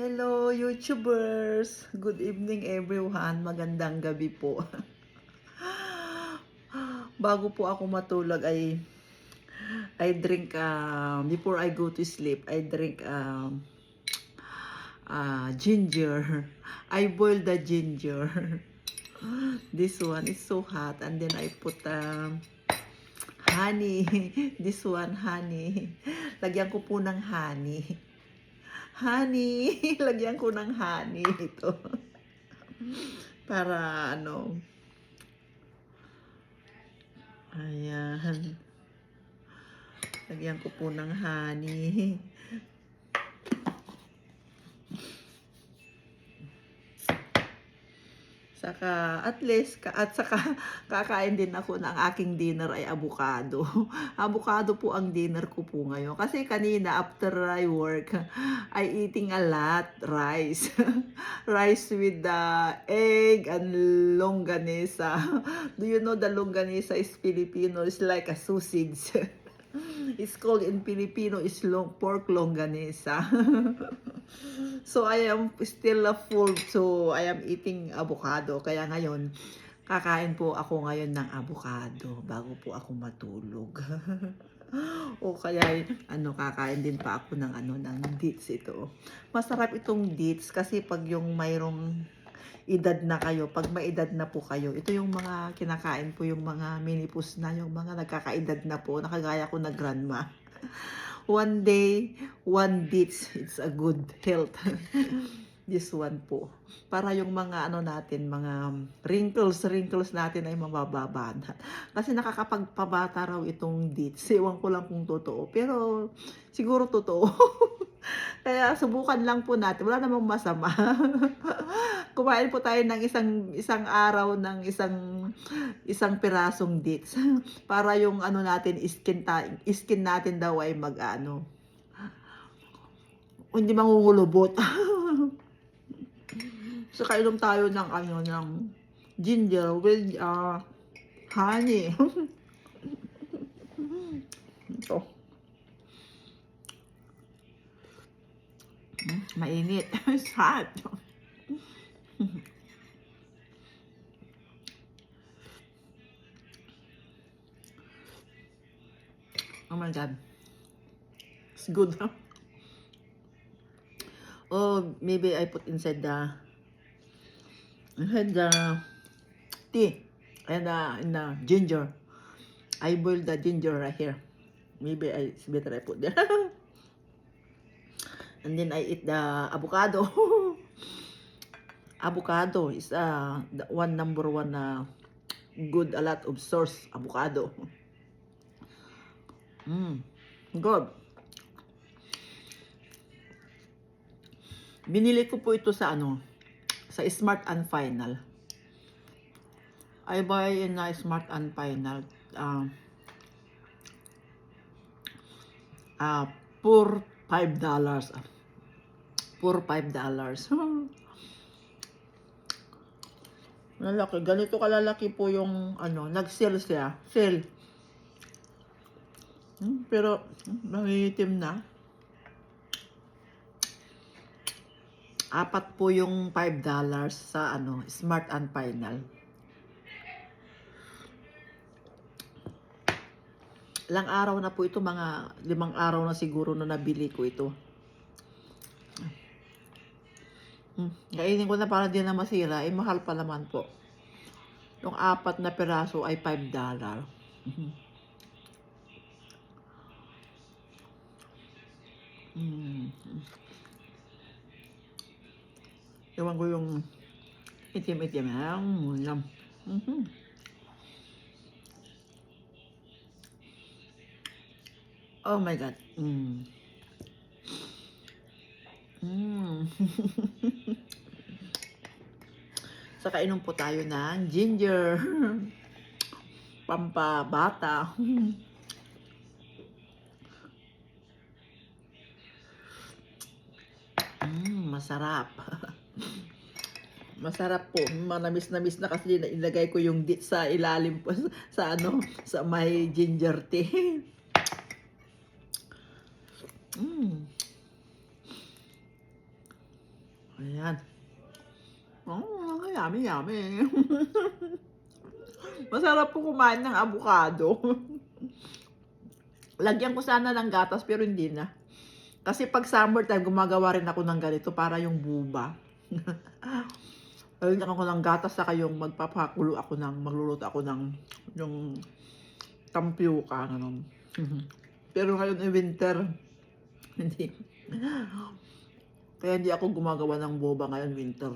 Hello, YouTubers! Good evening, everyone. Magandang gabi po. Bago po ako matulog I drink, before I go to sleep, I drink ginger. I boil the ginger. This one is so hot, and then I put honey. This one, honey. Lagyan ko po ng honey. Honey, lagyan ko ng honey ito. Para ano, ayan. Lagyan ko po ng honey. Saka, at least, at saka, kakain din ako ng aking dinner ay avocado. Avocado po ang dinner ko po ngayon. Kasi kanina, after I work, I eating a lot rice. Rice with the egg and longganisa. Do you know the longganisa is Filipino? It's like a sausage. It's called in Filipino is pork longganisa. So I am still full, so I am eating avocado. Kaya ngayon, kakain po ako ngayon ng avocado bago po ako matulog. O kaya kakain din pa ako ng dates ito. Masarap itong dates kasi pag yung mayroong edad na kayo, pag may edad na po kayo, ito yung mga kinakain po yung mga minipus na, yung mga nagkakaedad na po, nakagaya ko na grandma. One day, one dates, it's a good health. This one po. Para yung mga natin, mga wrinkles natin ay mabababa na. Kasi nakakapagpabata raw itong dates. Ewan ko lang kung totoo. Pero siguro totoo. Kaya subukan lang po natin. Wala namang masama. Kumain po tayo ng isang araw ng isang pirasong dates para yung natin skin natin daw ay hindi mangungulubot. So kainom tayo ng ginger with honey. Ito. Mainit. It's hot. Oh my God. It's good, huh? Oh, maybe I put inside the tea and in the ginger. I boiled the ginger right here. Maybe it's better I put there. And then I eat the avocado. Avocado is the number one good, a lot of source avocado. Good. Binili ko po ito sa sa Smart and Final. I buy in Smart and Final for $5. For $5. Lalaki. Ganito kalalaki po yung nag-sale siya. Sale. Pero nangitim na. Apat po yung $5 sa Smart and Final. Ilang araw na po ito, mga 5 araw na siguro na nabili ko ito. Kainin ko na para di na masira, mahal pa naman po. Yung 4 na piraso ay $5. Ewan ko yung itim-itim. Oh my God. Saka inom po tayo ng ginger. Pampabata. Masarap. Masarap po. Manamis-namis na kasi ilagay ko yung sa ilalim po sa sa may ginger tea. Ayan. Yummy, yummy. Masarap po kumain ng avocado. Lagyan ko sana ng gatas pero hindi na. Kasi 'pag summertime gumagawa rin ako ng ganito para yung buba. Lalagyan ako ng gatas saka yung magluluto ako ng yung tapioca gano'n. Pero ngayon ay winter, hindi. Kaya hindi ako gumagawa ng boba ngayon winter.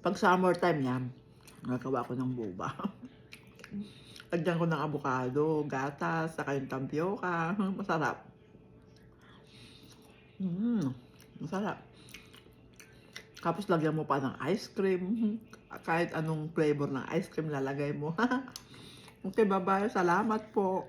'Pag summertime 'yan, gagawa ako ng boba. Lagyan ko ng avocado, gatas, saka yung tapioca, masarap. Masarap. Tapos lagyan mo pa ng ice cream, kahit anong flavor ng ice cream lalagay mo. Okay, bye-bye. Salamat po.